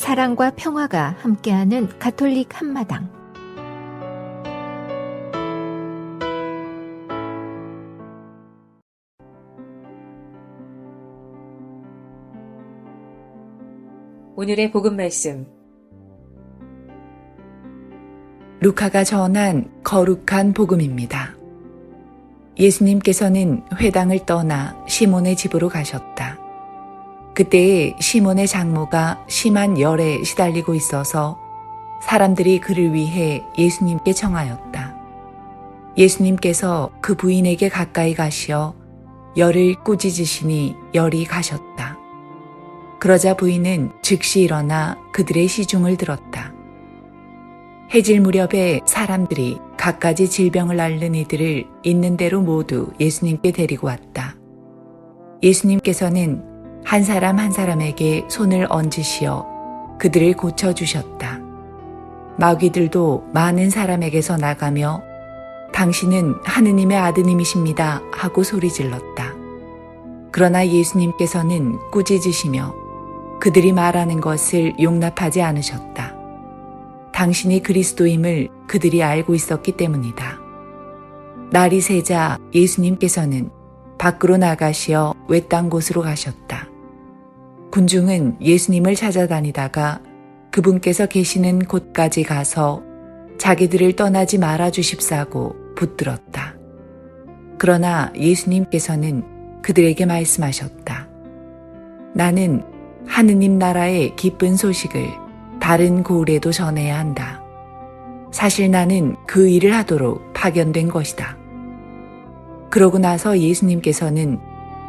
사랑과 평화가 함께하는 가톨릭 한마당. 오늘의 복음 말씀. 루카가 전한 거룩한 복음입니다. 예수님께서는 회당을 떠나 시몬의 집으로 가셨다. 그때에 시몬의 장모가 심한 열에 시달리고 있어서 사람들이 그를 위해 예수님께 청하였다. 예수님께서 그 부인에게 가까이 가시어 열을 꾸짖으시니 열이 가셨다. 그러자 부인은 즉시 일어나 그들의 시중을 들었다. 해질 무렵에 사람들이 갖가지 질병을 앓는 이들을 있는 대로 모두 예수님께 데리고 왔다. 예수님께서는 한 사람 한 사람에게 손을 얹으시어 그들을 고쳐주셨다. 마귀들도 많은 사람에게서 나가며 당신은 하느님의 아드님이십니다 하고 소리질렀다. 그러나 예수님께서는 꾸짖으시며 그들이 말하는 것을 용납하지 않으셨다. 당신이 그리스도임을 그들이 알고 있었기 때문이다. 날이 새자 예수님께서는 밖으로 나가시어 외딴 곳으로 가셨다. 군중은 예수님을 찾아다니다가 그분께서 계시는 곳까지 가서 자기들을 떠나지 말아 주십사고 붙들었다. 그러나 예수님께서는 그들에게 말씀하셨다. 나는 하느님 나라의 기쁜 소식을 다른 고을에도 전해야 한다. 사실 나는 그 일을 하도록 파견된 것이다. 그러고 나서 예수님께서는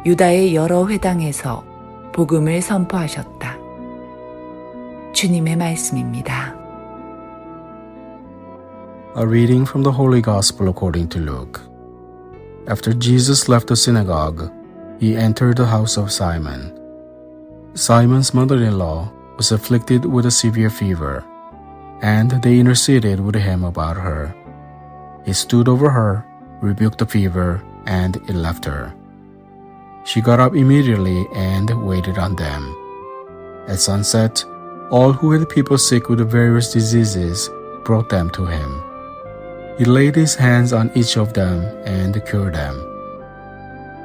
유다의 여러 회당에서 복음을 선포하셨다. 주님의 말씀입니다. A reading from the Holy Gospel according to Luke. After Jesus left the synagogue, he entered the house of Simon. Simon's mother-in-law was afflicted with a severe fever, and they interceded with him about her. He stood over her, rebuked the fever, and it left her. She got up immediately and waited on them. At sunset, all who had people sick with various diseases brought them to him. He laid his hands on each of them and cured them.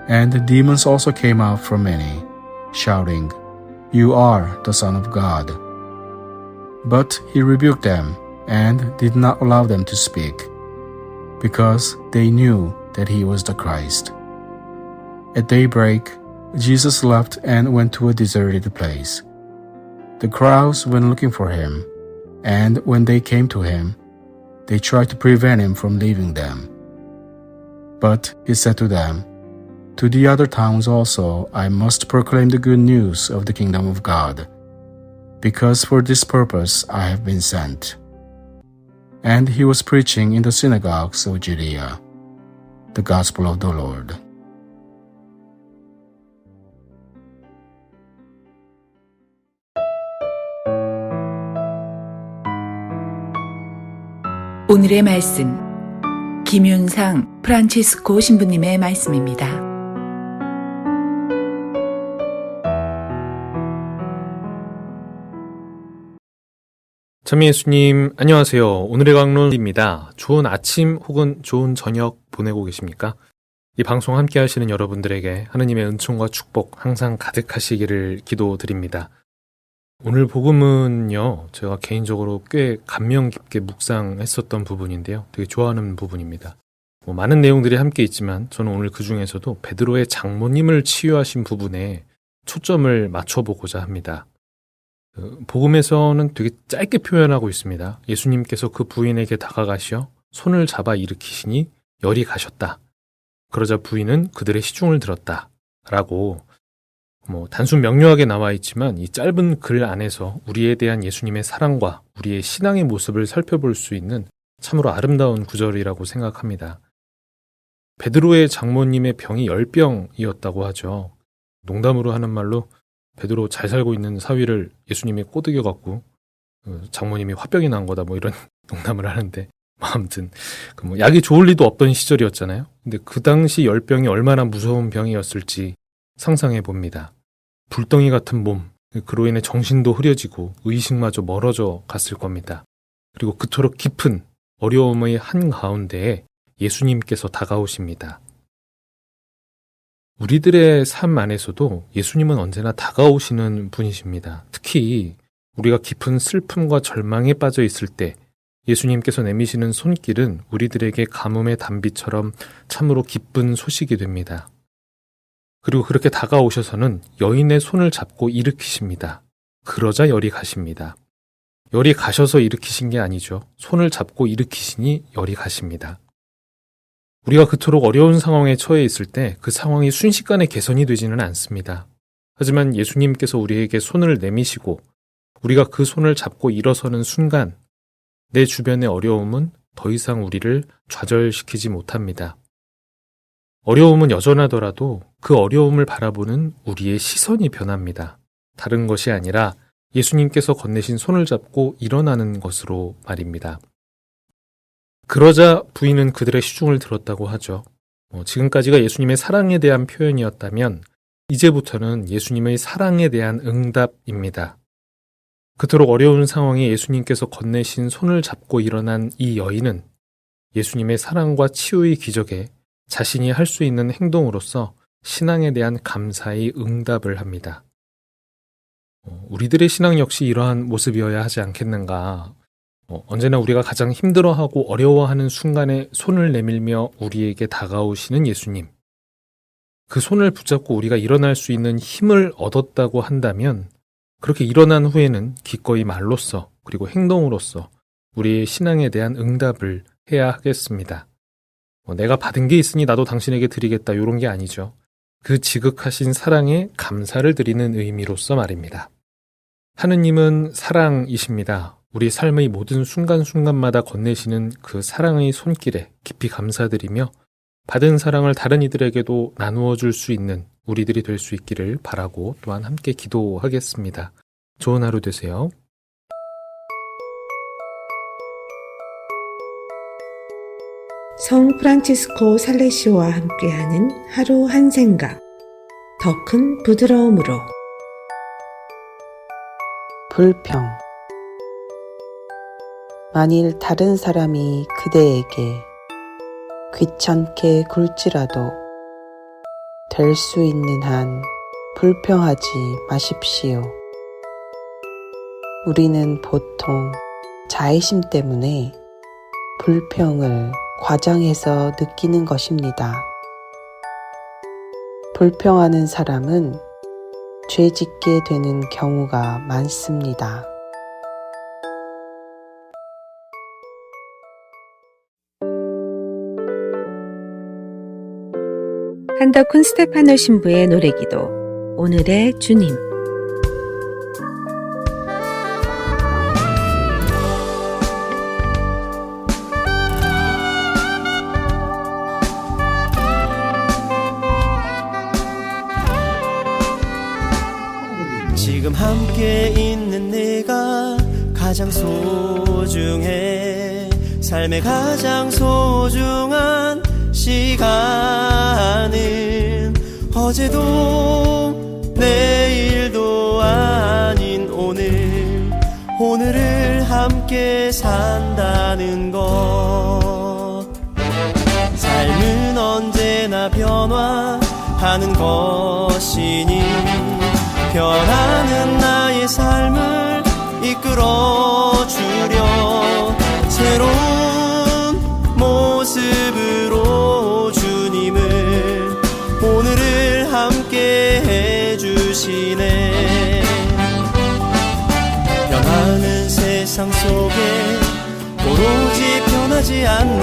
And the demons also came out from many, shouting, "You are the Son of God." But he rebuked them and did not allow them to speak, because they knew that he was the Christ. At daybreak, Jesus left and went to a deserted place. The crowds went looking for him, and when they came to him, they tried to prevent him from leaving them. But he said to them, "To the other towns also I must proclaim the good news of the kingdom of God, because for this purpose I have been sent." And he was preaching in the synagogues of Judea. The Gospel of the Lord. 오늘의 말씀, 김윤상 프란치스코 신부님의 말씀입니다. 참 예수님, 안녕하세요. 오늘의 강론입니다. 좋은 아침 혹은 좋은 저녁 보내고 계십니까? 이 방송 함께 하시는 여러분들에게 하느님의 은총과 축복 항상 가득하시기를 기도드립니다. 오늘 복음은요, 제가 개인적으로 꽤 감명 깊게 묵상했었던 부분인데요. 되게 좋아하는 부분입니다. 많은 내용들이 함께 있지만 저는 오늘 그 중에서도 베드로의 장모님을 치유하신 부분에 초점을 맞춰보고자 합니다. 복음에서는 되게 짧게 표현하고 있습니다. 예수님께서 그 부인에게 다가가시어 손을 잡아 일으키시니 열이 가셨다. 그러자 부인은 그들의 시중을 들었다. 라고 단순 명료하게 나와 있지만 이 짧은 글 안에서 우리에 대한 예수님의 사랑과 우리의 신앙의 모습을 살펴볼 수 있는 참으로 아름다운 구절이라고 생각합니다. 베드로의 장모님의 병이 열병이었다고 하죠. 농담으로 하는 말로 베드로 잘 살고 있는 사위를 예수님이 꼬드겨갖고 장모님이 화병이 난 거다 이런 농담을 하는데 아무튼 약이 좋을 리도 없던 시절이었잖아요. 근데 그 당시 열병이 얼마나 무서운 병이었을지 상상해 봅니다. 불덩이 같은 몸, 그로 인해 정신도 흐려지고 의식마저 멀어져 갔을 겁니다. 그리고 그토록 깊은 어려움의 한가운데에 예수님께서 다가오십니다. 우리들의 삶 안에서도 예수님은 언제나 다가오시는 분이십니다. 특히 우리가 깊은 슬픔과 절망에 빠져 있을 때 예수님께서 내미시는 손길은 우리들에게 가뭄의 단비처럼 참으로 기쁜 소식이 됩니다. 그리고 그렇게 다가오셔서는 여인의 손을 잡고 일으키십니다. 그러자 열이 가십니다. 열이 가셔서 일으키신 게 아니죠. 손을 잡고 일으키시니 열이 가십니다. 우리가 그토록 어려운 상황에 처해 있을 때 그 상황이 순식간에 개선이 되지는 않습니다. 하지만 예수님께서 우리에게 손을 내미시고 우리가 그 손을 잡고 일어서는 순간 내 주변의 어려움은 더 이상 우리를 좌절시키지 못합니다. 어려움은 여전하더라도 그 어려움을 바라보는 우리의 시선이 변합니다. 다른 것이 아니라 예수님께서 건네신 손을 잡고 일어나는 것으로 말입니다. 그러자 부인은 그들의 시중을 들었다고 하죠. 지금까지가 예수님의 사랑에 대한 표현이었다면 이제부터는 예수님의 사랑에 대한 응답입니다. 그토록 어려운 상황에 예수님께서 건네신 손을 잡고 일어난 이 여인은 예수님의 사랑과 치유의 기적에 자신이 할 수 있는 행동으로서 신앙에 대한 감사의 응답을 합니다. 우리들의 신앙 역시 이러한 모습이어야 하지 않겠는가. 언제나 우리가 가장 힘들어하고 어려워하는 순간에 손을 내밀며 우리에게 다가오시는 예수님. 그 손을 붙잡고 우리가 일어날 수 있는 힘을 얻었다고 한다면 그렇게 일어난 후에는 기꺼이 말로써 그리고 행동으로써 우리의 신앙에 대한 응답을 해야 하겠습니다. 내가 받은 게 있으니 나도 당신에게 드리겠다 이런 게 아니죠. 그 지극하신 사랑에 감사를 드리는 의미로서 말입니다. 하느님은 사랑이십니다. 우리 삶의 모든 순간순간마다 건네시는 그 사랑의 손길에 깊이 감사드리며 받은 사랑을 다른 이들에게도 나누어 줄 수 있는 우리들이 될 수 있기를 바라고 또한 함께 기도하겠습니다. 좋은 하루 되세요. 성 프란치스코 살레시오와 함께하는 하루 한 생각, 더 큰 부드러움으로. 불평. 만일 다른 사람이 그대에게 귀찮게 굴지라도 될 수 있는 한 불평하지 마십시오. 우리는 보통 자의심 때문에 불평을 과장해서 느끼는 것입니다. 불평하는 사람은 죄짓게 되는 경우가 많습니다. 한덕훈 스테파노 신부의 노래기도, 오늘의 주님. 지금 함께 있는 내가 가장 소중해. 삶의 가장 소중한 시간은 어제도 내일도 아닌 오늘을 함께 산다는 것. 삶은 언제나 변화하는 것이니 변하는 나의 삶을 이끌어주려 새로운 모습으로 주님을 오늘을 함께 해주시네. 변하는 세상 속에 오로지 변하지 않는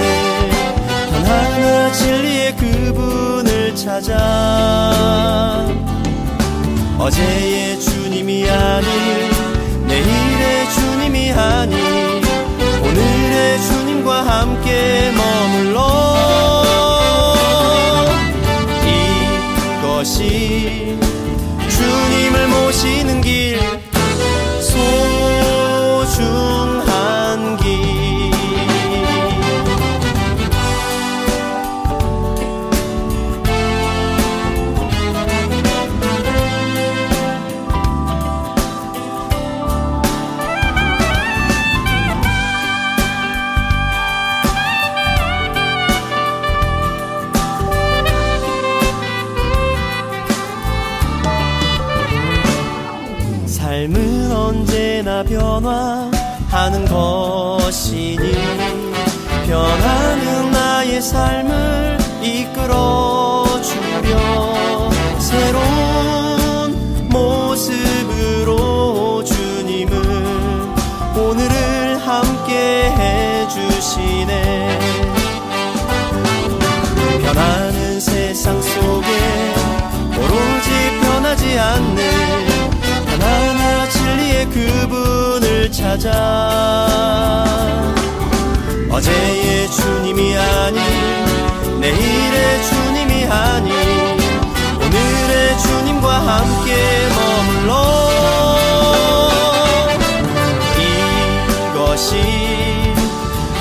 하나하나 진리의 그분을 찾아 어제의 주님이 아닌 내일의 주님이 아닌 오늘의 주님과 함께 머물러 이것이 주님을 모시는 길 소중한 길. 삶은 언제나 변화하는 것이니 변하는 나의 삶을 이끌어주려 새로운 모습으로 주님은 오늘을 함께 해주시네. 변하는 세상 속에 오로지 변하지 않는 하나하나 진리의 그분을 찾아 어제의 주님이 아닌 내일의 주님이 아닌 오늘의 주님과 함께 머물러 이것이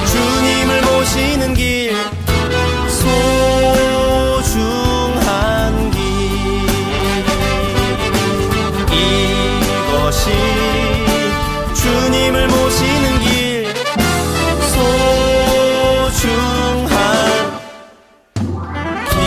주님을 모시는 길 소중한 길 이것이 주님을 모시는 길 소중한 길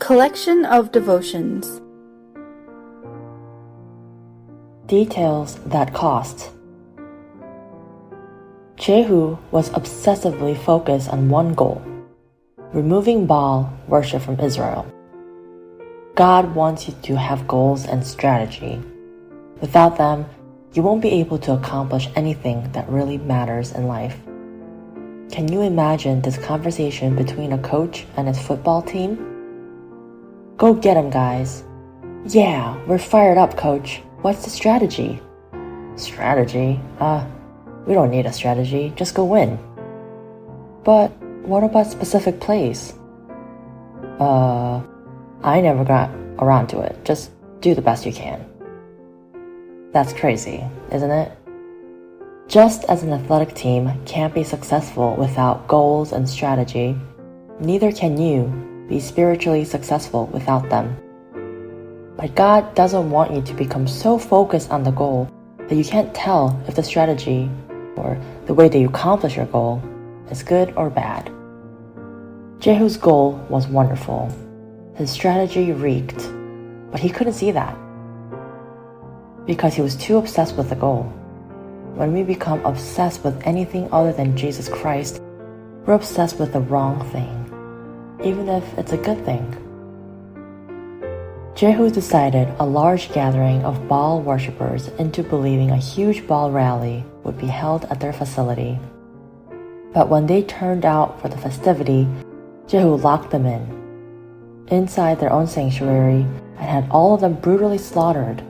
Collection of devotions. Details that cost. Jehu was obsessively focused on one goal: removing Baal worship from Israel. God wants you to have goals and strategy. Without them, you won't be able to accomplish anything that really matters in life. Can you imagine this conversation between a coach and his football team? Go get him, guys. Yeah, we're fired up, coach. What's the strategy? Strategy? We don't need a strategy. Just go win. But what about specific plays? I never got around to it. Just do the best you can. That's crazy, isn't it? Just as an athletic team can't be successful without goals and strategy, neither can you be spiritually successful without them. But God doesn't want you to become so focused on the goal that you can't tell if the strategy or the way that you accomplish your goal is good or bad. Jehu's goal was wonderful. His strategy reeked, but he couldn't see that because he was too obsessed with the goal. When we become obsessed with anything other than Jesus Christ, we're obsessed with the wrong thing, even if it's a good thing. Jehu decided a large gathering of Baal worshippers into believing a huge Baal rally would be held at their facility. But when they turned out for the festivity, Jehu locked them inside their own sanctuary and had all of them brutally slaughtered.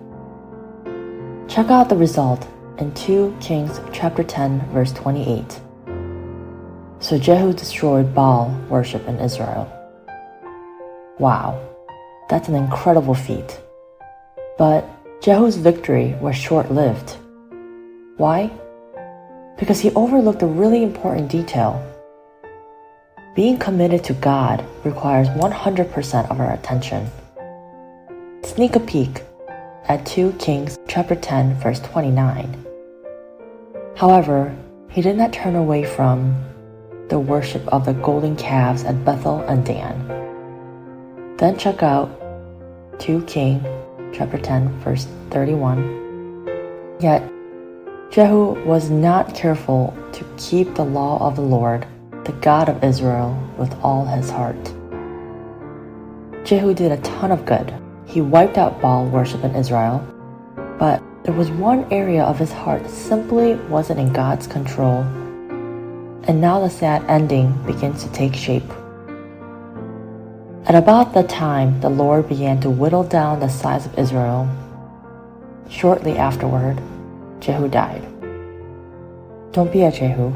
Check out the result in 2 Kings chapter 10 verse 28. So Jehu destroyed Baal worship in Israel. Wow, that's an incredible feat. But Jehu's victory was short-lived. Why? Because he overlooked a really important detail. Being committed to God requires 100% of our attention. Sneak a peek at 2 Kings chapter 10 verse 29. However, he did not turn away from the worship of the golden calves at Bethel and Dan. Then check out 2 Kings chapter 10 verse 31. Yet Jehu was not careful to keep the law of the Lord, the God of Israel, with all his heart. Jehu did a ton of good. He wiped out Baal worship in Israel, but there was one area of his heart that simply wasn't in God's control. And now the sad ending begins to take shape. At about that time, the Lord began to whittle down the size of Israel. Shortly afterward, Jehu died. Don't be a Jehu.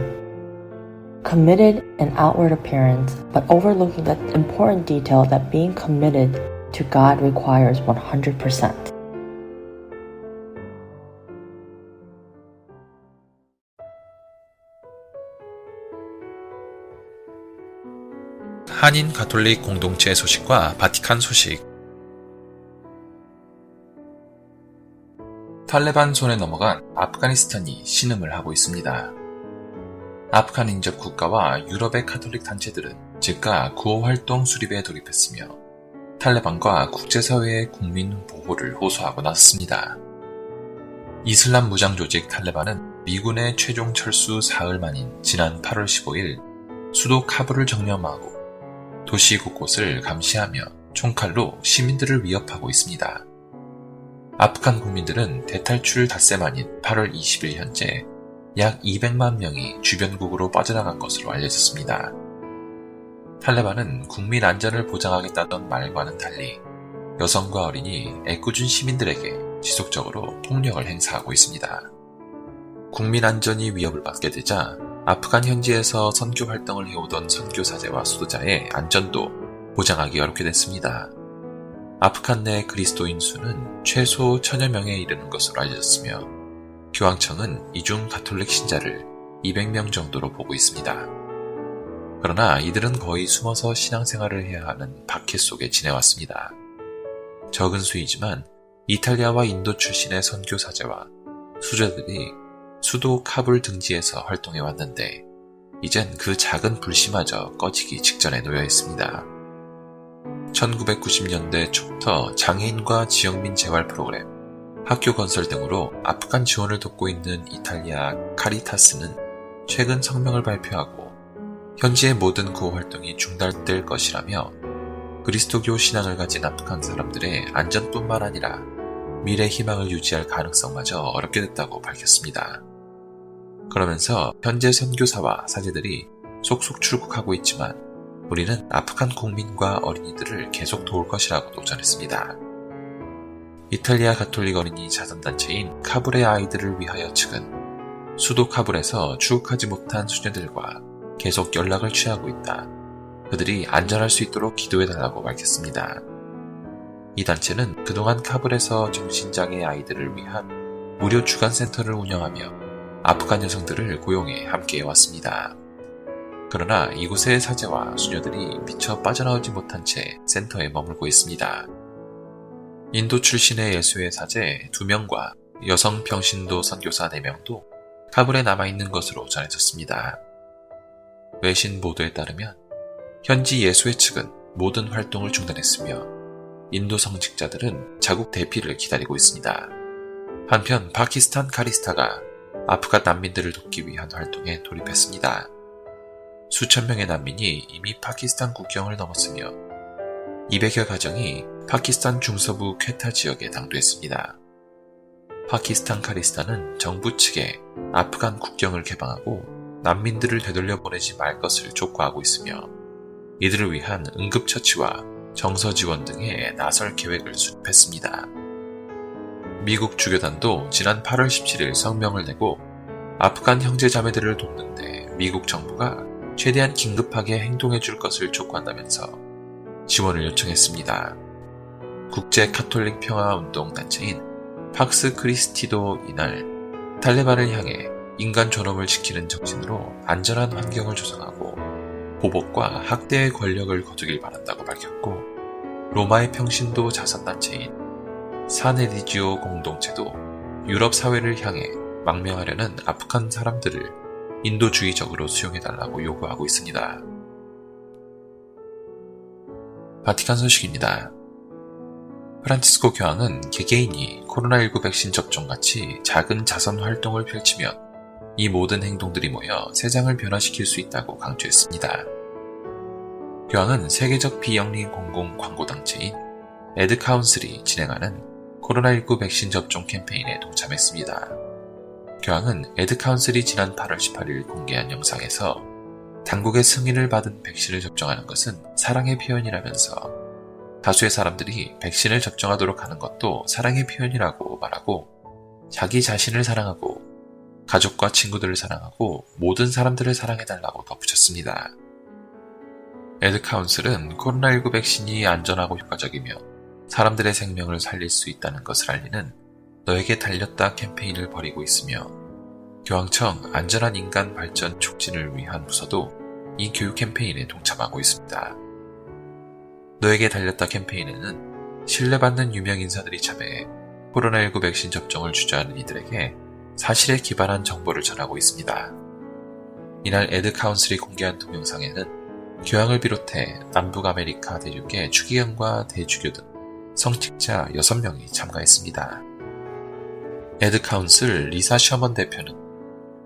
Committed in outward appearance, but overlooking the important detail that being committed to God requires 100%. 한인 가톨릭 공동체 소식과 바티칸 소식. 탈레반 손에 넘어간 아프가니스탄이 신음을 하고 있습니다. 아프간 인접 국가와 유럽의 가톨릭 단체들은 즉각 구호활동 수립에 돌입했으며 탈레반과 국제사회의 국민 보호를 호소하고 나섰습니다. 이슬람 무장 조직 탈레반은 미군의 최종 철수 사흘 만인 지난 8월 15일 수도 카불을 정념하고 도시 곳곳을 감시하며 총칼로 시민들을 위협하고 있습니다. 아프간 국민들은 대탈출 닷새 만인 8월 20일 현재 약 200만 명이 주변국으로 빠져나간 것으로 알려졌습니다. 탈레반은 국민 안전을 보장하겠다던 말과는 달리 여성과 어린이, 애꿎은 시민들에게 지속적으로 폭력을 행사하고 있습니다. 국민 안전이 위협을 받게 되자 아프간 현지에서 선교 활동을 해오던 선교사제와 수도자의 안전도 보장하기 어렵게 됐습니다. 아프간 내 그리스도인 수는 최소 1000여 명에 이르는 것으로 알려졌으며 교황청은 이중 가톨릭 신자를 200명 정도로 보고 있습니다. 그러나 이들은 거의 숨어서 신앙생활을 해야 하는 박해 속에 지내왔습니다. 적은 수이지만 이탈리아와 인도 출신의 선교사제와 수자들이 수도 카불 등지에서 활동해왔는데 이젠 그 작은 불씨마저 꺼지기 직전에 놓여 있습니다. 1990년대 초부터 장애인과 지역민 재활 프로그램, 학교 건설 등으로 아프간 지원을 돕고 있는 이탈리아 카리타스는 최근 성명을 발표하고 현지의 모든 구호 활동이 중단될 것이라며 그리스도교 신앙을 가진 아프간 사람들의 안전뿐만 아니라 미래 희망을 유지할 가능성마저 어렵게 됐다고 밝혔습니다. 그러면서 현재 선교사와 사제들이 속속 출국하고 있지만 우리는 아프간 국민과 어린이들을 계속 도울 것이라고도 전했습니다. 이탈리아 가톨릭 어린이 자선단체인 카불의 아이들을 위하여 측은 수도 카불에서 출국하지 못한 수녀들과 계속 연락을 취하고 있다. 그들이 안전할 수 있도록 기도해달라고 밝혔습니다. 이 단체는 그동안 카불에서 정신장애 아이들을 위한 무료 주간센터를 운영하며 아프간 여성들을 고용해 함께해왔습니다. 그러나 이곳의 사제와 수녀들이 미처 빠져나오지 못한 채 센터에 머물고 있습니다. 인도 출신의 예수회 사제 2명과 여성 평신도 선교사 4명도 카불에 남아있는 것으로 전해졌습니다. 외신 보도에 따르면 현지 예수회 측은 모든 활동을 중단했으며 인도 성직자들은 자국 대피를 기다리고 있습니다. 한편 파키스탄 카리스타가 아프간 난민들을 돕기 위한 활동에 돌입했습니다. 수천 명의 난민이 이미 파키스탄 국경을 넘었으며 200여 가정이 파키스탄 중서부 퀘타 지역에 당도했습니다. 파키스탄 카리스탄은 정부 측에 아프간 국경을 개방하고 난민들을 되돌려 보내지 말 것을 촉구하고 있으며 이들을 위한 응급처치와 정서 지원 등에 나설 계획을 수립했습니다. 미국 주교단도 지난 8월 17일 성명을 내고 아프간 형제자매들을 돕는데 미국 정부가 최대한 긴급하게 행동해 줄 것을 촉구한다면서 지원을 요청했습니다. 국제 카톨릭 평화운동 단체인 팍스 크리스티도 이날 탈레반을 향해 인간 존엄을 지키는 정신으로 안전한 환경을 조성하고 보복과 학대의 권력을 거두길 바란다고 밝혔고 로마의 평신도 자선단체인 사네디지오 공동체도 유럽 사회를 향해 망명하려는 아프간 사람들을 인도주의적으로 수용해달라고 요구하고 있습니다. 바티칸 소식입니다. 프란치스코 교황은 개개인이 코로나19 백신 접종같이 작은 자선 활동을 펼치면 이 모든 행동들이 모여 세상을 변화시킬 수 있다고 강조했습니다. 교황은 세계적 비영리 공공 광고단체인 에드카운슬이 진행하는 코로나19 백신 접종 캠페인에 동참했습니다. 교황은 에드카운슬이 지난 8월 18일 공개한 영상에서 당국의 승인을 받은 백신을 접종하는 것은 사랑의 표현이라면서 다수의 사람들이 백신을 접종하도록 하는 것도 사랑의 표현이라고 말하고 자기 자신을 사랑하고 가족과 친구들을 사랑하고 모든 사람들을 사랑해달라고 덧붙였습니다. 에드카운슬은 코로나19 백신이 안전하고 효과적이며 사람들의 생명을 살릴 수 있다는 것을 알리는 너에게 달렸다 캠페인을 벌이고 있으며 교황청 안전한 인간 발전 촉진을 위한 부서도 이 교육 캠페인에 동참하고 있습니다. 너에게 달렸다 캠페인에는 신뢰받는 유명 인사들이 참여해 코로나19 백신 접종을 주저하는 이들에게 사실에 기반한 정보를 전하고 있습니다. 이날 에드 카운슬이 공개한 동영상에는 교황을 비롯해 남북 아메리카 대륙의 추기경과 대주교 등 성직자 6명이 참가했습니다. 에드 카운슬 리사 셔먼 대표는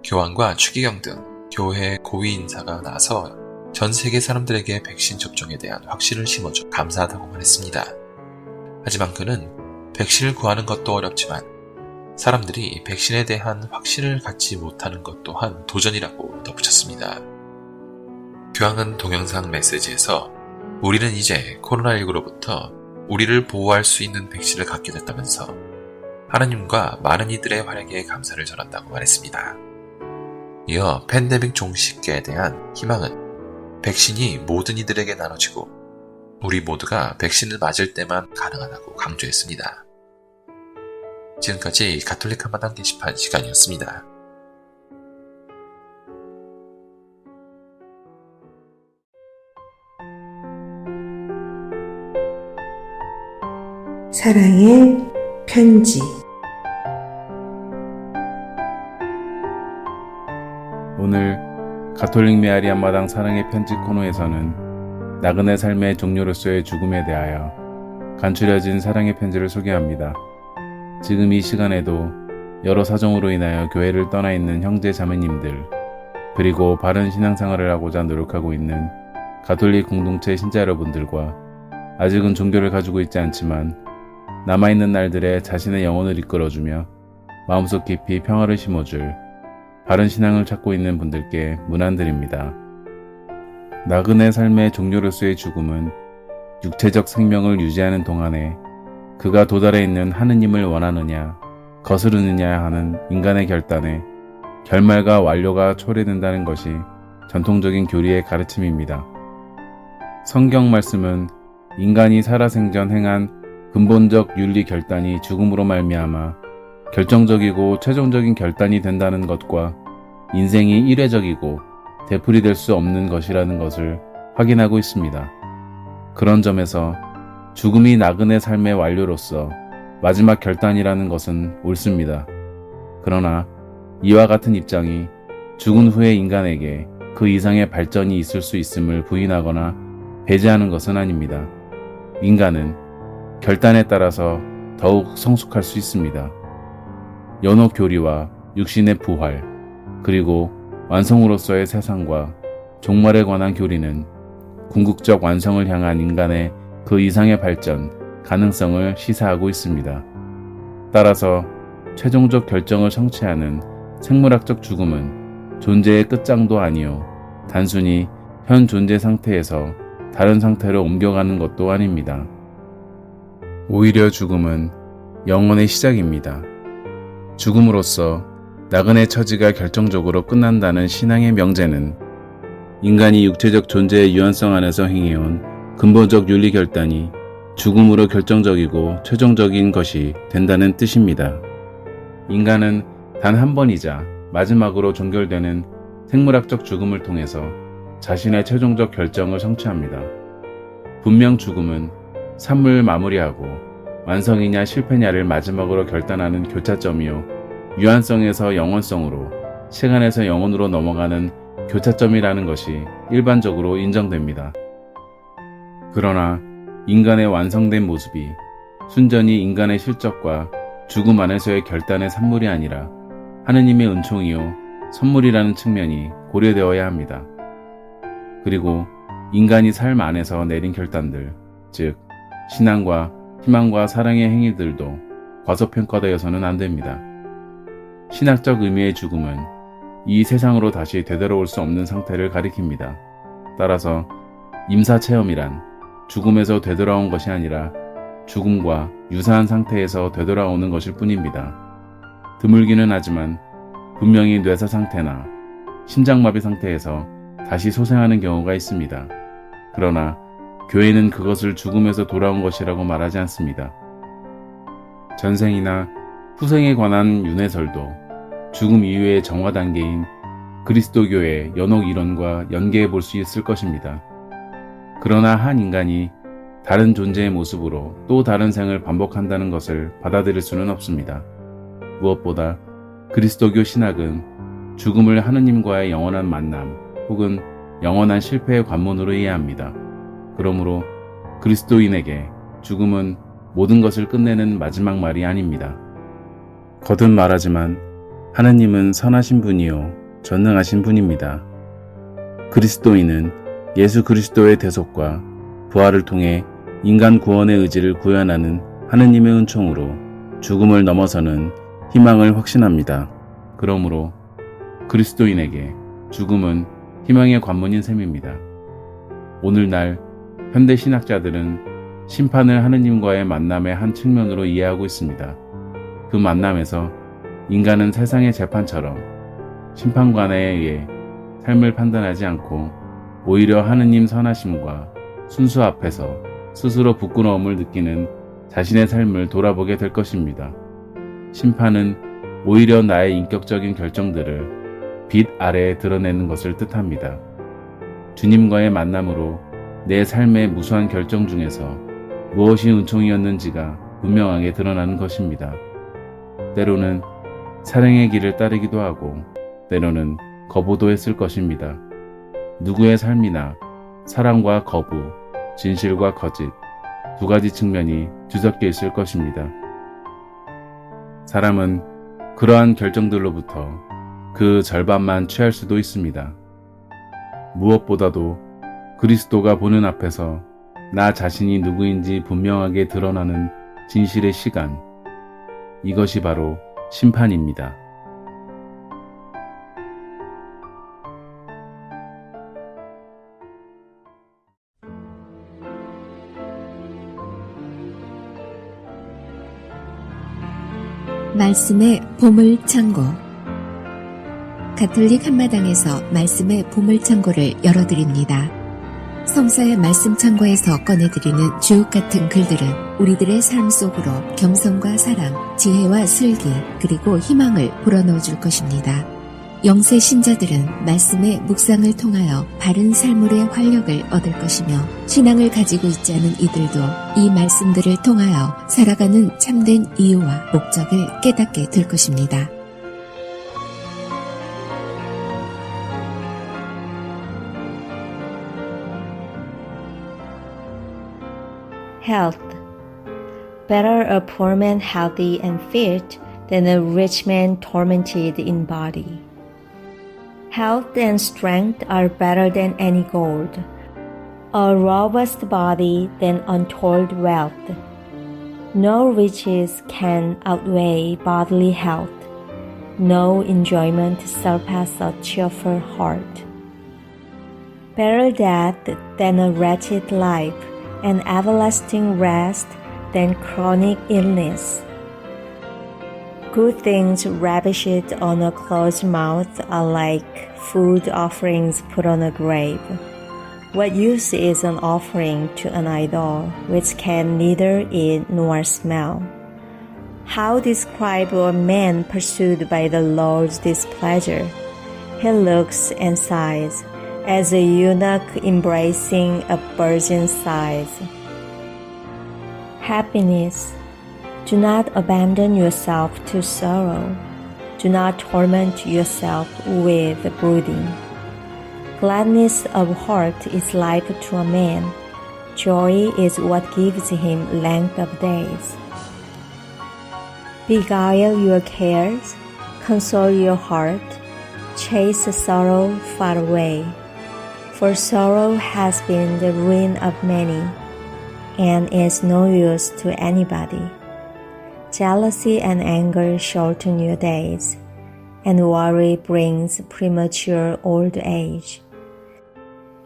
교황과 추기경 등 교회 고위 인사가 나서 전 세계 사람들에게 백신 접종에 대한 확신을 심어줘 감사하다고 말했습니다. 하지만 그는 백신을 구하는 것도 어렵지만 사람들이 백신에 대한 확신을 갖지 못하는 것 또한 도전이라고 덧붙였습니다. 교황은 동영상 메시지에서 우리는 이제 코로나19로부터 우리를 보호할 수 있는 백신을 갖게 됐다면서 하나님과 많은 이들의 활약에 감사를 전한다고 말했습니다. 이어 팬데믹 종식에 대한 희망은 백신이 모든 이들에게 나눠지고 우리 모두가 백신을 맞을 때만 가능하다고 강조했습니다. 지금까지 가톨릭 한마당 게시판 시간이었습니다. 사랑의 편지. 오늘 가톨릭 메아리 한마당 사랑의 편지 코너에서는 나그네 삶의 종료로서의 죽음에 대하여 간추려진 사랑의 편지를 소개합니다. 지금 이 시간에도 여러 사정으로 인하여 교회를 떠나 있는 형제 자매님들, 그리고 바른 신앙생활을 하고자 노력하고 있는 가톨릭 공동체 신자 여러분들과 아직은 종교를 가지고 있지 않지만 남아있는 날들에 자신의 영혼을 이끌어주며 마음속 깊이 평화를 심어줄 바른 신앙을 찾고 있는 분들께 문안드립니다. 나그네 삶의 종료로서의 죽음은 육체적 생명을 유지하는 동안에 그가 도달해 있는 하느님을 원하느냐 거스르느냐 하는 인간의 결단에 결말과 완료가 초래된다는 것이 전통적인 교리의 가르침입니다. 성경 말씀은 인간이 살아생전 행한 근본적 윤리 결단이 죽음으로 말미암아 결정적이고 최종적인 결단이 된다는 것과 인생이 일회적이고 되풀이될 수 없는 것이라는 것을 확인하고 있습니다. 그런 점에서 죽음이 나그네 삶의 완료로서 마지막 결단이라는 것은 옳습니다. 그러나 이와 같은 입장이 죽은 후의 인간에게 그 이상의 발전이 있을 수 있음을 부인하거나 배제하는 것은 아닙니다. 인간은 결단에 따라서 더욱 성숙할 수 있습니다. 연옥 교리와 육신의 부활, 그리고 완성으로서의 세상과 종말에 관한 교리는 궁극적 완성을 향한 인간의 그 이상의 발전, 가능성을 시사하고 있습니다. 따라서 최종적 결정을 성취하는 생물학적 죽음은 존재의 끝장도 아니요, 단순히 현 존재 상태에서 다른 상태로 옮겨가는 것도 아닙니다. 오히려 죽음은 영혼의 시작입니다. 죽음으로써 나그네 처지가 결정적으로 끝난다는 신앙의 명제는 인간이 육체적 존재의 유한성 안에서 행해온 근본적 윤리 결단이 죽음으로 결정적이고 최종적인 것이 된다는 뜻입니다. 인간은 단 한 번이자 마지막으로 종결되는 생물학적 죽음을 통해서 자신의 최종적 결정을 성취합니다. 분명 죽음은 삶을 마무리하고 완성이냐 실패냐를 마지막으로 결단하는 교차점이요, 유한성에서 영원성으로, 시간에서 영혼으로 넘어가는 교차점이라는 것이 일반적으로 인정됩니다. 그러나 인간의 완성된 모습이 순전히 인간의 실적과 죽음 안에서의 결단의 산물이 아니라 하느님의 은총이요 선물이라는 측면이 고려되어야 합니다. 그리고 인간이 삶 안에서 내린 결단들, 즉 신앙과 희망과 사랑의 행위들도 과소평가되어서는 안 됩니다. 신학적 의미의 죽음은 이 세상으로 다시 되돌아올 수 없는 상태를 가리킵니다. 따라서 임사체험이란 죽음에서 되돌아온 것이 아니라 죽음과 유사한 상태에서 되돌아오는 것일 뿐입니다. 드물기는 하지만 분명히 뇌사 상태나 심장마비 상태에서 다시 소생하는 경우가 있습니다. 그러나 교회는 그것을 죽음에서 돌아온 것이라고 말하지 않습니다. 전생이나 후생에 관한 윤회설도 죽음 이후의 정화 단계인 그리스도교의 연옥 이론과 연계해 볼 수 있을 것입니다. 그러나 한 인간이 다른 존재의 모습으로 또 다른 생을 반복한다는 것을 받아들일 수는 없습니다. 무엇보다 그리스도교 신학은 죽음을 하느님과의 영원한 만남 혹은 영원한 실패의 관문으로 이해합니다. 그러므로 그리스도인에게 죽음은 모든 것을 끝내는 마지막 말이 아닙니다. 거듭 말하지만 하느님은 선하신 분이요 전능하신 분입니다. 그리스도인은 예수 그리스도의 대속과 부활을 통해 인간 구원의 의지를 구현하는 하느님의 은총으로 죽음을 넘어서는 희망을 확신합니다. 그러므로 그리스도인에게 죽음은 희망의 관문인 셈입니다. 오늘날 현대 신학자들은 심판을 하느님과의 만남의 한 측면으로 이해하고 있습니다. 그 만남에서 인간은 세상의 재판처럼 심판관에 의해 삶을 판단하지 않고 오히려 하느님 선하심과 순수 앞에서 스스로 부끄러움을 느끼는 자신의 삶을 돌아보게 될 것입니다. 심판은 오히려 나의 인격적인 결정들을 빛 아래에 드러내는 것을 뜻합니다. 주님과의 만남으로 내 삶의 무수한 결정 중에서 무엇이 은총이었는지가 분명하게 드러나는 것입니다. 때로는 사랑의 길을 따르기도 하고 때로는 거부도 했을 것입니다. 누구의 삶이나 사랑과 거부, 진실과 거짓 두 가지 측면이 뒤섞여 있을 것입니다. 사람은 그러한 결정들로부터 그 절반만 취할 수도 있습니다. 무엇보다도 그리스도가 보는 앞에서 나 자신이 누구인지 분명하게 드러나는 진실의 시간, 이것이 바로 심판입니다. 말씀의 보물창고. 가톨릭 한마당에서 말씀의 보물창고를 열어드립니다. 성서의 말씀창고에서 꺼내드리는 주옥같은 글들은 우리들의 삶 속으로 겸손과 사랑, 지혜와 슬기, 그리고 희망을 불어넣어 줄 것입니다. 영세 신자들은 말씀의 묵상을 통하여 바른 삶으로의 활력을 얻을 것이며, 신앙을 가지고 있지 않은 이들도 이 말씀들을 통하여 살아가는 참된 이유와 목적을 깨닫게 될 것입니다. Health. Better a poor man healthy and fit than a rich man tormented in body. Health and strength are better than any gold, a robust body than untold wealth. No riches can outweigh bodily health, no enjoyment surpass a cheerful heart. Better death than a wretched life, and everlasting rest than chronic illness. Good things ravished on a closed mouth are like food offerings put on a grave. What use is an offering to an idol which can neither eat nor smell? How describe a man pursued by the Lord's displeasure? He looks and sighs, as a eunuch embracing a virgin's sighs. Happiness. Do not abandon yourself to sorrow. Do not torment yourself with brooding. Gladness of heart is life to a man. Joy is what gives him length of days. Beguile your cares. Console your heart. Chase sorrow far away. For sorrow has been the ruin of many, and is no use to anybody. Jealousy and anger shorten your days, and worry brings premature old age.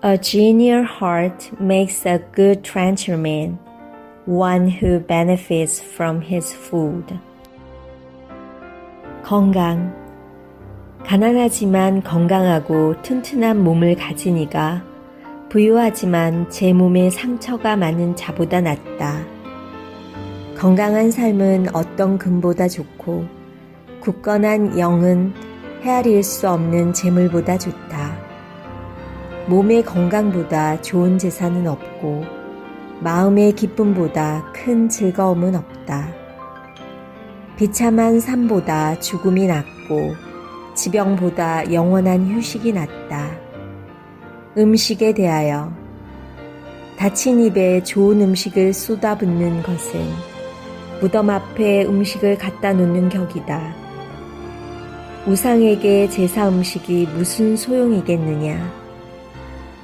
A genial heart makes a good trencherman, one who benefits from his food. 건강. 가난하지만 건강하고 튼튼한 몸을 가진 이가 부유하지만 제 몸에 상처가 많은 자보다 낫다. 건강한 삶은 어떤 금보다 좋고 굳건한 영은 헤아릴 수 없는 재물보다 좋다. 몸의 건강보다 좋은 재산은 없고 마음의 기쁨보다 큰 즐거움은 없다. 비참한 삶보다 죽음이 낫고 지병보다 영원한 휴식이 낫다. 음식에 대하여 닫힌 입에 좋은 음식을 쏟아붓는 것은 무덤 앞에 음식을 갖다 놓는 격이다. 우상에게 제사 음식이 무슨 소용이겠느냐.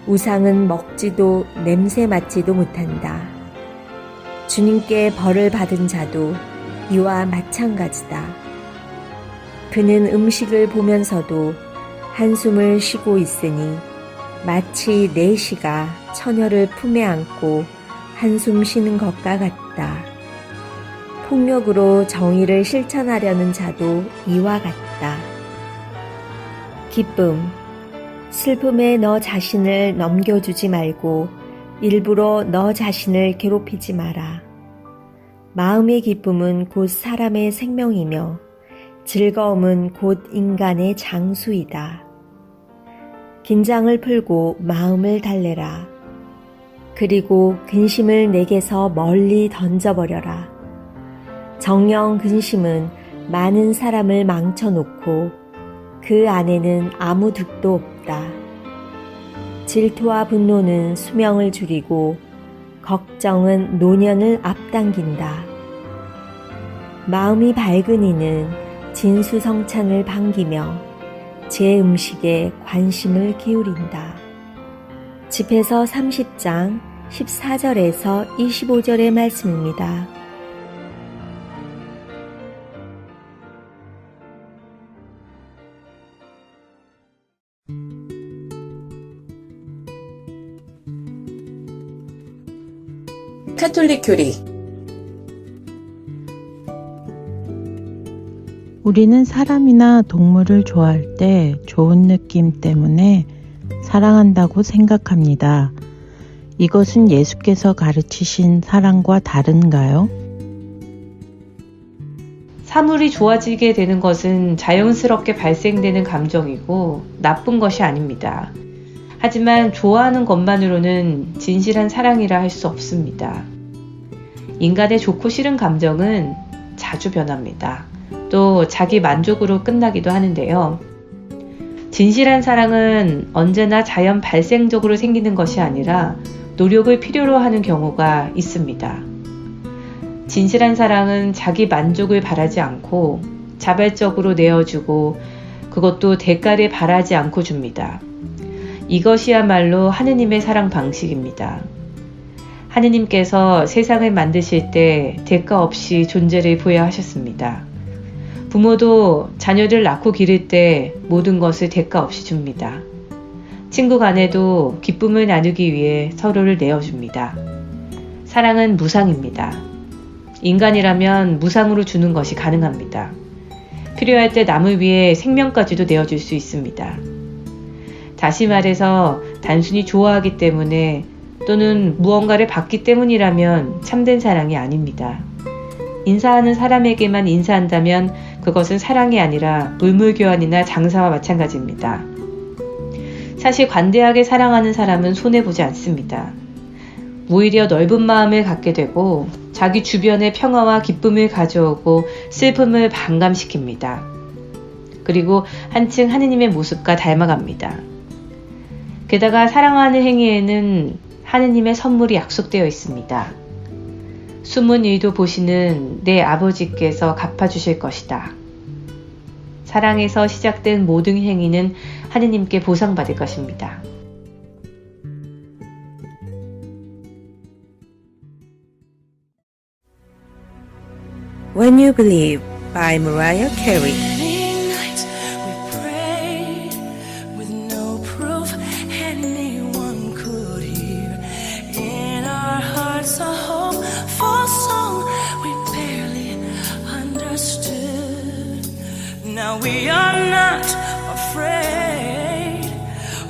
우상은 먹지도 냄새 맡지도 못한다. 주님께 벌을 받은 자도 이와 마찬가지다. 그는 음식을 보면서도 한숨을 쉬고 있으니 마치 내 시가 처녀를 품에 안고 한숨 쉬는 것과 같다. 폭력으로 정의를 실천하려는 자도 이와 같다. 기쁨, 슬픔에 너 자신을 넘겨주지 말고 일부러 너 자신을 괴롭히지 마라. 마음의 기쁨은 곧 사람의 생명이며 즐거움은 곧 인간의 장수이다. 긴장을 풀고 마음을 달래라. 그리고 근심을 내게서 멀리 던져버려라. 정령 근심은 많은 사람을 망쳐놓고 그 안에는 아무 득도 없다. 질투와 분노는 수명을 줄이고 걱정은 노년을 앞당긴다. 마음이 밝은 이는 진수성찬을 반기며 제 음식에 관심을 기울인다. 집에서 30장 14절에서 25절의 말씀입니다. 카톨릭 교리. 우리는 사람이나 동물을 좋아할 때 좋은 느낌 때문에 사랑한다고 생각합니다. 이것은 예수께서 가르치신 사랑과 다른가요? 사물이 좋아지게 되는 것은 자연스럽게 발생되는 감정이고 나쁜 것이 아닙니다. 하지만 좋아하는 것만으로는 진실한 사랑이라 할 수 없습니다. 인간의 좋고 싫은 감정은 자주 변합니다. 또 자기 만족으로 끝나기도 하는데요. 진실한 사랑은 언제나 자연 발생적으로 생기는 것이 아니라 노력을 필요로 하는 경우가 있습니다. 진실한 사랑은 자기 만족을 바라지 않고 자발적으로 내어주고 그것도 대가를 바라지 않고 줍니다. 이것이야말로 하느님의 사랑 방식입니다. 하느님께서 세상을 만드실 때 대가 없이 존재를 부여하셨습니다. 부모도 자녀를 낳고 기를 때 모든 것을 대가 없이 줍니다. 친구 간에도 기쁨을 나누기 위해 서로를 내어줍니다. 사랑은 무상입니다. 인간이라면 무상으로 주는 것이 가능합니다. 필요할 때 남을 위해 생명까지도 내어줄 수 있습니다. 다시 말해서 단순히 좋아하기 때문에 또는 무언가를 받기 때문이라면 참된 사랑이 아닙니다. 인사하는 사람에게만 인사한다면 그것은 사랑이 아니라 물물교환이나 장사와 마찬가지입니다. 사실 관대하게 사랑하는 사람은 손해보지 않습니다. 오히려 넓은 마음을 갖게 되고 자기 주변에 평화와 기쁨을 가져오고 슬픔을 반감시킵니다. 그리고 한층 하느님의 모습과 닮아갑니다. 게다가 사랑하는 행위에는 하느님의 선물이 약속되어 있습니다. 숨은 일도 보시는 내 아버지께서 갚아주실 것이다. 사랑에서 시작된 모든 행위는 하느님께 보상받을 것입니다. When You Believe by Mariah Carey. Now we are not afraid,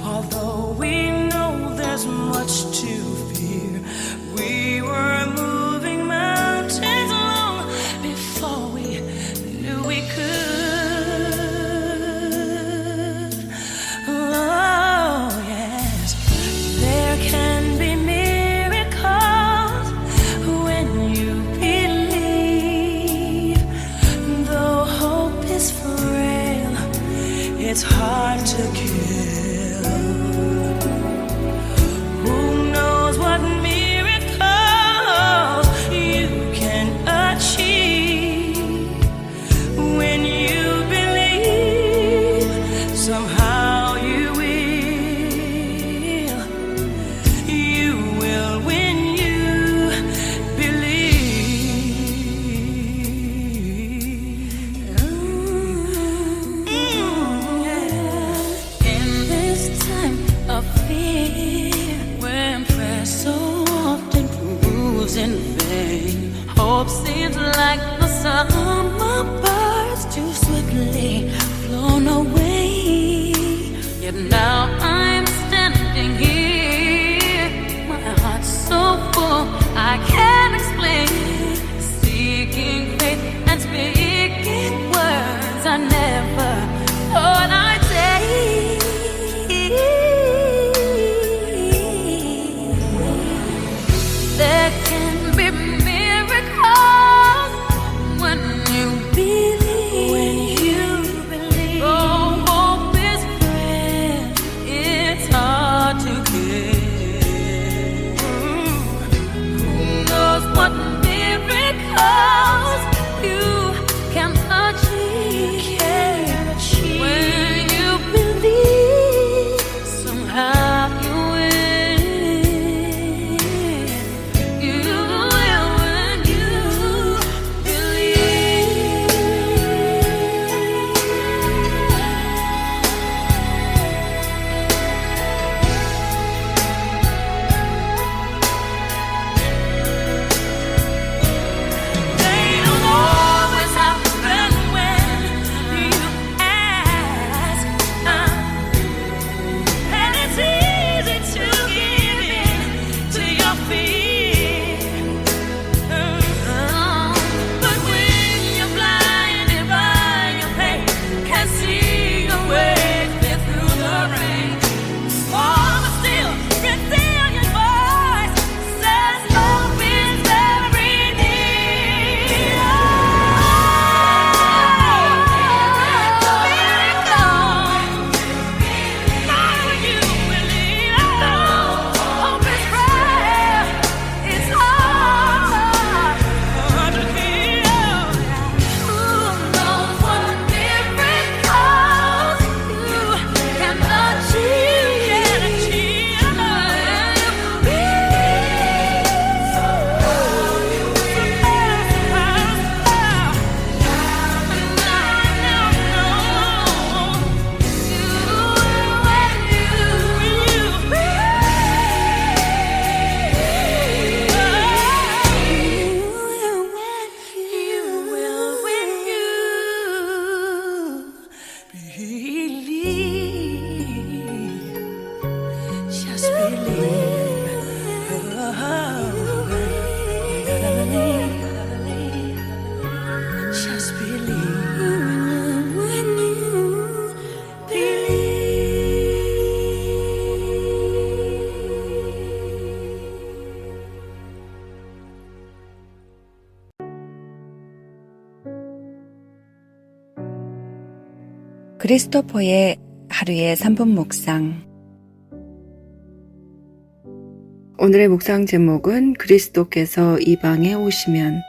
although we know there's much to fear. We were moving mountains long before we knew we could. Oh yes, there can be miracles Yet now I'm standing here, my heart's so full I can't explain. Seeking faith and speaking words I never thought I'd say. There can be miracles when you believe. When you believe. Oh, hope is fragile. It's hard to get. Who knows what miracles you can achieve? When you believe, somehow you win. You will when you believe. They don't always happen when you ask, and it's easy to give in to your fear. But when you're blinded by your pain, can't see your way clear through the rain, small but still resilient voice says hope is very near. Just believe. Just believe when you 크리스토퍼의 하루의 3분 묵상. 오늘의 묵상 제목은 그리스도께서 이방에 오시면.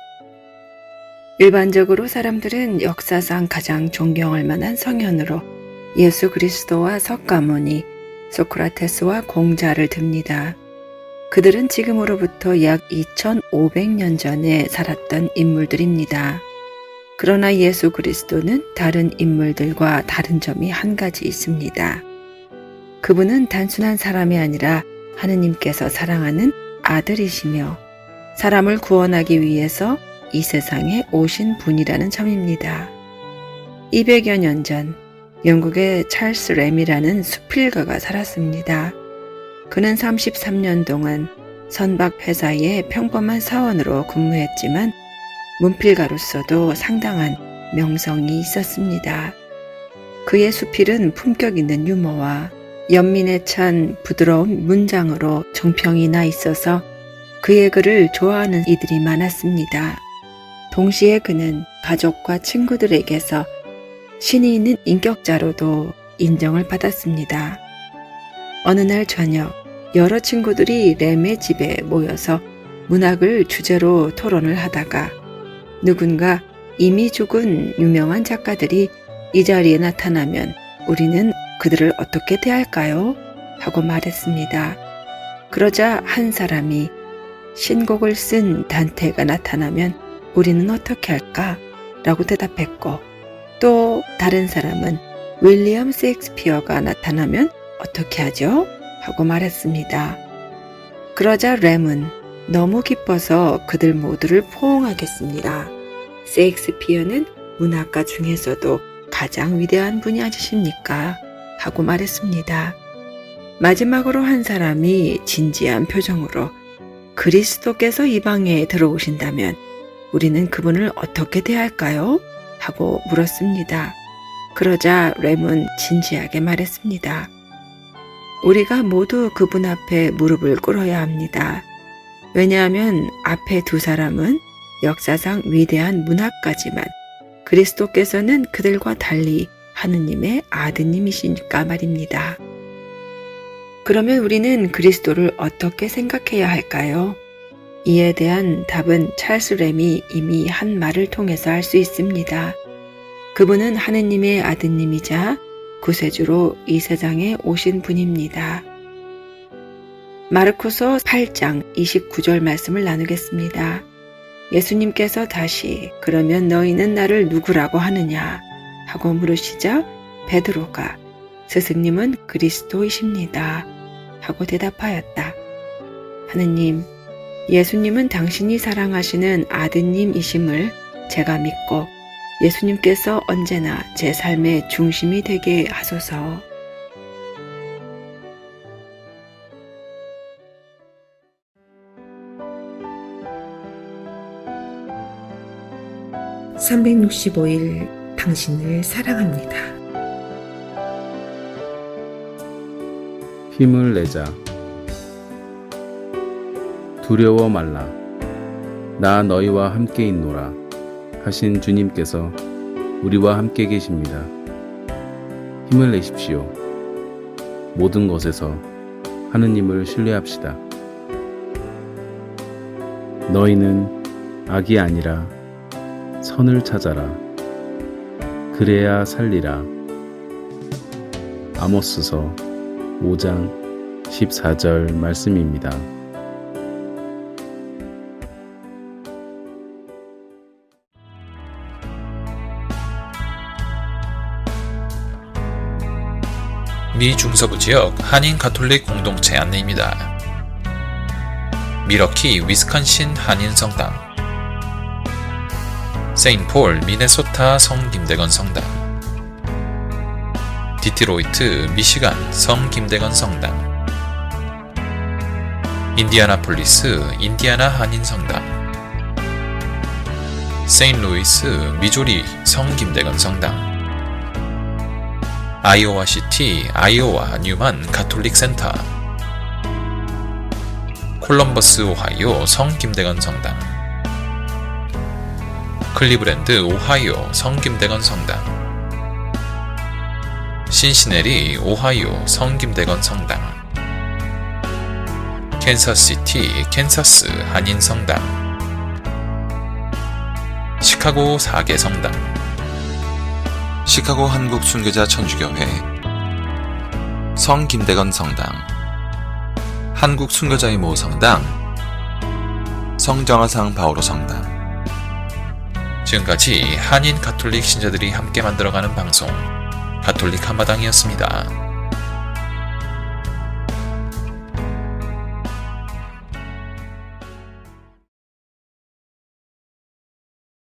일반적으로 사람들은 역사상 가장 존경할 만한 성현으로 예수 그리스도와 석가모니, 소크라테스와 공자를 듭니다. 그들은 지금으로부터 약 2500년 전에 살았던 인물들입니다. 그러나 예수 그리스도는 다른 인물들과 다른 점이 한 가지 있습니다. 그분은 단순한 사람이 아니라 하느님께서 사랑하는 아들이시며 사람을 구원하기 위해서 이 세상에 오신 분이라는 점입니다. 200여 년 전 영국의 찰스 램이라는 수필가가 살았습니다. 그는 33년 동안 선박 회사의 평범한 사원으로 근무했지만 문필가로서도 상당한 명성이 있었습니다. 그의 수필은 품격 있는 유머와 연민에 찬 부드러운 문장으로 정평이 나 있어서 그의 글을 좋아하는 이들이 많았습니다. 동시에 그는 가족과 친구들에게서 신이 있는 인격자로도 인정을 받았습니다. 어느 날 저녁 여러 친구들이 램의 집에 모여서 문학을 주제로 토론을 하다가 누군가 이미 죽은 유명한 작가들이 이 자리에 나타나면 우리는 그들을 어떻게 대할까요? 하고 말했습니다. 그러자 한 사람이 신곡을 쓴 단테가 나타나면 우리는 어떻게 할까? 라고 대답했고 또 다른 사람은 윌리엄 셰익스피어가 나타나면 어떻게 하죠? 하고 말했습니다. 그러자 램은 너무 기뻐서 그들 모두를 포옹하겠습니다. 셰익스피어는 문학가 중에서도 가장 위대한 분이 아니십니까? 하고 말했습니다. 마지막으로 한 사람이 진지한 표정으로 그리스도께서 이 방에 들어오신다면 우리는 그분을 어떻게 대할까요? 하고 물었습니다. 그러자 램은 진지하게 말했습니다. 우리가 모두 그분 앞에 무릎을 꿇어야 합니다. 왜냐하면 앞에 두 사람은 역사상 위대한 문학가지만 그리스도께서는 그들과 달리 하느님의 아드님이시니까 말입니다. 그러면 우리는 그리스도를 어떻게 생각해야 할까요? 이에 대한 답은 찰스 램이 이미 한 말을 통해서 알 수 있습니다. 그분은 하느님의 아드님이자 구세주로 이 세상에 오신 분입니다. 마르코서 8장 29절 말씀을 나누겠습니다. 예수님께서 다시 그러면 너희는 나를 누구라고 하느냐 하고 물으시자 베드로가 스승님은 그리스도이십니다 하고 대답하였다. 하느님, 예수님은 당신이 사랑하시는 아드님이심을 제가 믿고 예수님께서 언제나 제 삶의 중심이 되게 하소서. (365일) 당신을 사랑합니다. 힘을 내자. 두려워 말라. 나 너희와 함께 있노라 하신 주님께서 우리와 함께 계십니다. 힘을 내십시오. 모든 것에서 하느님을 신뢰합시다. 너희는 악이 아니라 선을 찾아라. 그래야 살리라. 아모스서 5장 14절 말씀입니다. 미 중서부 지역 한인 가톨릭 공동체 안내입니다. 미러키 위스콘신 한인 성당, 세인폴 미네소타 성 김대건 성당, 디트로이트 미시간 성 김대건 성당, 인디아나폴리스 인디아나 한인 성당, 세인루이스 미조리 성 김대건 성당, 아이오와 시티 아이오와 뉴만 가톨릭 센터, 콜럼버스 오하이오 성 김대건 성당, 클리브랜드 오하이오 성 김대건 성당, 신시내리 오하이오 성 김대건 성당, 캔서시티 캔서스 한인 성당, 시카고 4개 성당, 시카고 한국 순교자 천주교회, 성 김대건 성당, 한국 순교자의 모 성당, 성정화상 바오로 성당. 지금까지 한인 가톨릭 신자들이 함께 만들어가는 방송 가톨릭 한마당이었습니다.